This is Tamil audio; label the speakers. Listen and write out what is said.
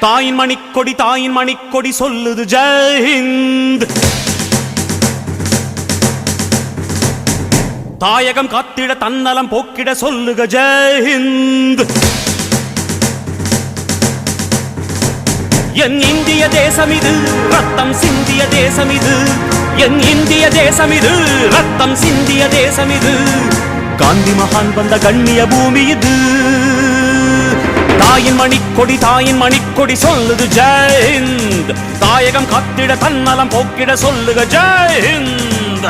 Speaker 1: தாயின் மணிக்கொடி சொல்லுது ஜெய் ஹிந்த். தாயகம் காத்திட தன்னலம் போக்கிட சொல்லுக ஜெய் ஹிந்த். என் இந்திய தேசம் இது ரத்தம் சிந்திய தேசம் இது, என் இந்திய தேசம் இது ரத்தம் சிந்திய தேசம் இது, காந்தி மகான் வந்த கண்ணிய பூமி இது. தாயின் மணிக்கொடி சொல்லுது ஜெய் ஹிந்த். தாயகம் காத்திட தன்னலம் போக்கிட சொல்லுக ஜெய் ஹிந்த்.